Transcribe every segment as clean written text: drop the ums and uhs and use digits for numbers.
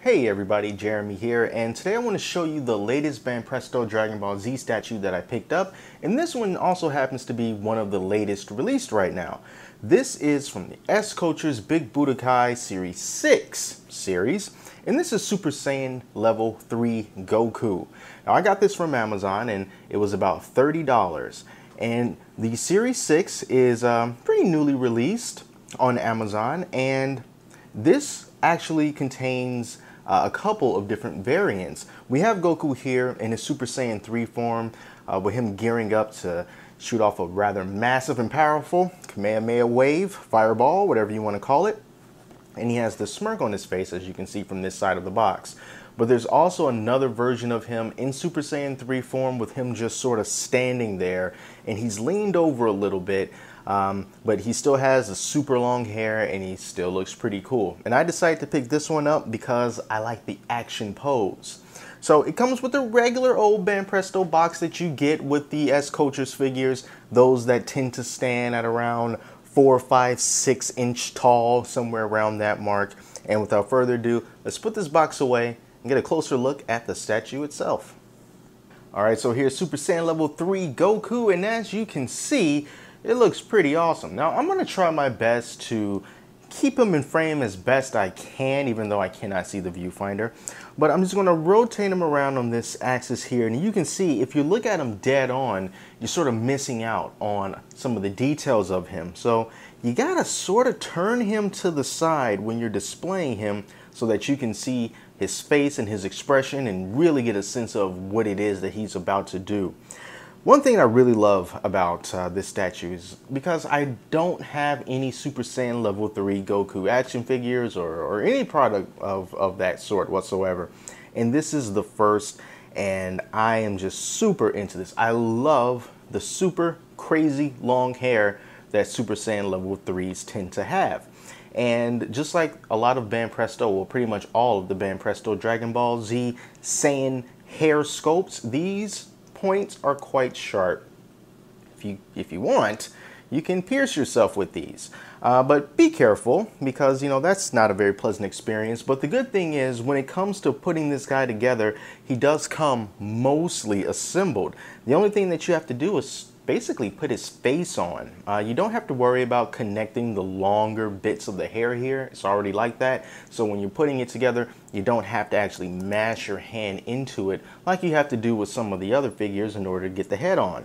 Hey everybody, Jeremy here, and today I want to show you the latest Banpresto Dragon Ball Z statue that I picked up, and this one also happens to be one of the latest released right now. This is from the SCultures Big Budokai Series 6 series, and this is Super Saiyan Level 3 Goku. Now I got this from Amazon and it was about $30, and the Series 6 is pretty newly released on Amazon, and this actually contains a couple of different variants. We have Goku here in his Super Saiyan 3 form, with him gearing up to shoot off a rather massive and powerful Kamehameha wave, fireball, whatever you want to call it. And he has the smirk on his face, as you can see from this side of the box. But there's also another version of him in Super Saiyan 3 form with him just sort of standing there, and he's leaned over a little bit. But he still has the super long hair and he still looks pretty cool. And I decided to pick this one up because I like the action pose. So it comes with a regular old Banpresto box that you get with the SCultures figures, those that tend to stand at around 4, 5, 6 inch tall, somewhere around that mark. And without further ado, let's put this box away and get a closer look at the statue itself. Alright, so here's Super Saiyan Level 3 Goku, and as you can see, it looks pretty awesome. Now, I'm going to try my best to keep him in frame as best I can, even though I cannot see the viewfinder. But I'm just going to rotate him around on this axis here. And you can see, if you look at him dead on, you're sort of missing out on some of the details of him. So you got to sort of turn him to the side when you're displaying him so that you can see his face and his expression and really get a sense of what it is that he's about to do. One thing I really love about this statue is because I don't have any Super Saiyan Level 3 Goku action figures or any product of that sort whatsoever. And this is the first, and I am just super into this. I love the super crazy long hair that Super Saiyan Level 3s tend to have. And just like a lot of Banpresto, well, pretty much all of the Banpresto Dragon Ball Z Saiyan hair sculpts, these points are quite sharp. If you want, you can pierce yourself with these, but be careful, because you know that's not a very pleasant experience. But the good thing is, when it comes to putting this guy together, he does come mostly assembled. The only thing that you have to do is basically put his face on. You don't have to worry about connecting the longer bits of the hair here. It's already like that. So when you're putting it together, you don't have to actually mash your hand into it like you have to do with some of the other figures in order to get the head on.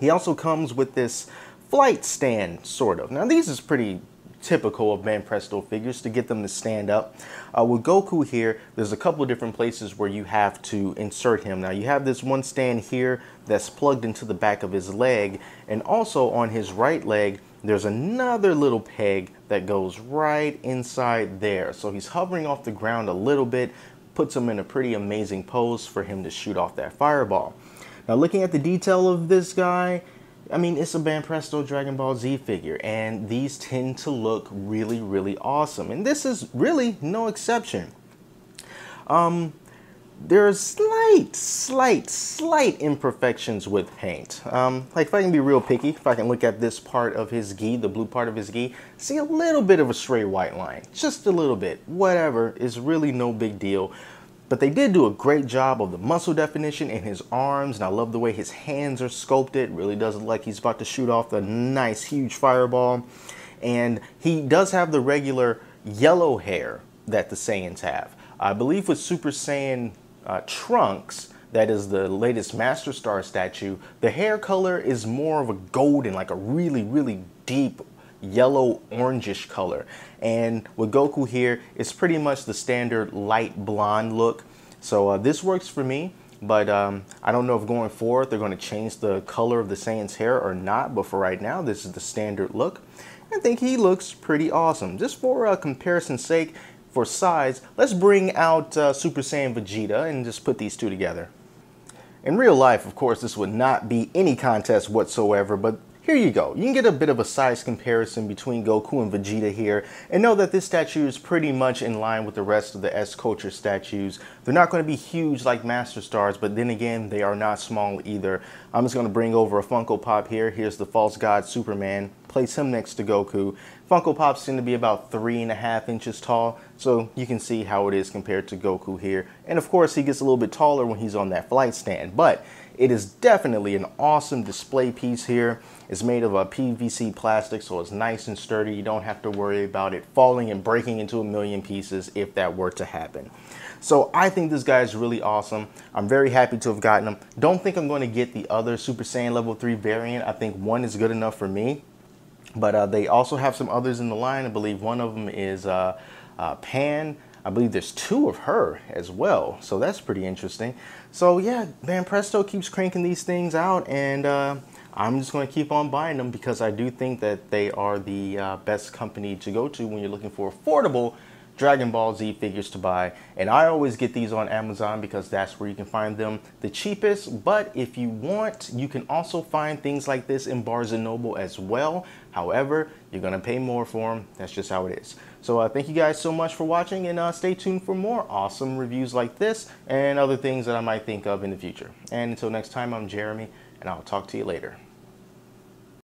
He also comes with this flight stand, sort of. Now these is pretty typical of Banpresto figures, to get them to stand up. With Goku here, there's a couple of different places where you have to insert him. Now you have this one stand here that's plugged into the back of his leg, and also on his right leg there's another little peg that goes right inside there. So he's hovering off the ground a little bit, puts him in a pretty amazing pose for him to shoot off that fireball. Now looking at the detail of this guy, I mean, it's a Banpresto Dragon Ball Z figure, and these tend to look really, really awesome. And this is really no exception. There are slight imperfections with paint. Like if I can be real picky, if I can look at this part of his gi, the blue part of his gi, see a little bit of a stray white line. Just a little bit. Whatever, it's really no big deal. But they did do a great job of the muscle definition in his arms, and I love the way his hands are sculpted. It really does look like he's about to shoot off a nice, huge fireball. And he does have the regular yellow hair that the Saiyans have. I believe with Super Saiyan Trunks, that is the latest Master Star statue, the hair color is more of a golden, like a really, really deep yellow orangish color. And with Goku here, it's pretty much the standard light blonde look. So this works for me, but I don't know if going forward they're going to change the color of the Saiyan's hair or not. But for right now, this is the standard look. I think he looks pretty awesome. Just for comparison's sake, for size, let's bring out Super Saiyan Vegeta and just put these two together. In real life, of course, this would not be any contest whatsoever, but here you go. You can get a bit of a size comparison between Goku and Vegeta here, and know that this statue is pretty much in line with the rest of the SCultures statues. They're not going to be huge like Master Stars, but then again, they are not small either. I'm just going to bring over a Funko Pop here. Here's the False God Superman. place him next to Goku. Funko Pops tend to be about 3.5 inches tall, so you can see how it is compared to Goku here. And of course, he gets a little bit taller when he's on that flight stand, but it is definitely an awesome display piece here. It's made of a PVC plastic, so it's nice and sturdy. You don't have to worry about it falling and breaking into a million pieces if that were to happen. So I think this guy is really awesome. I'm very happy to have gotten him. Don't think I'm going to get the other Super Saiyan Level 3 variant. I think one is good enough for me. But they also have some others in the line. I believe one of them is Pan. I believe there's 2 of her as well. So that's pretty interesting. So yeah, Banpresto keeps cranking these things out, and I'm just going to keep on buying them because I do think that they are the best company to go to when you're looking for affordable Dragon Ball Z figures to buy. And I always get these on Amazon because that's where you can find them the cheapest. But if you want, you can also find things like this in Barnes & Noble as well. However, you're going to pay more for them. That's just how it is. So thank you guys so much for watching, and stay tuned for more awesome reviews like this and other things that I might think of in the future. And until next time, I'm Jeremy, and I'll talk to you later.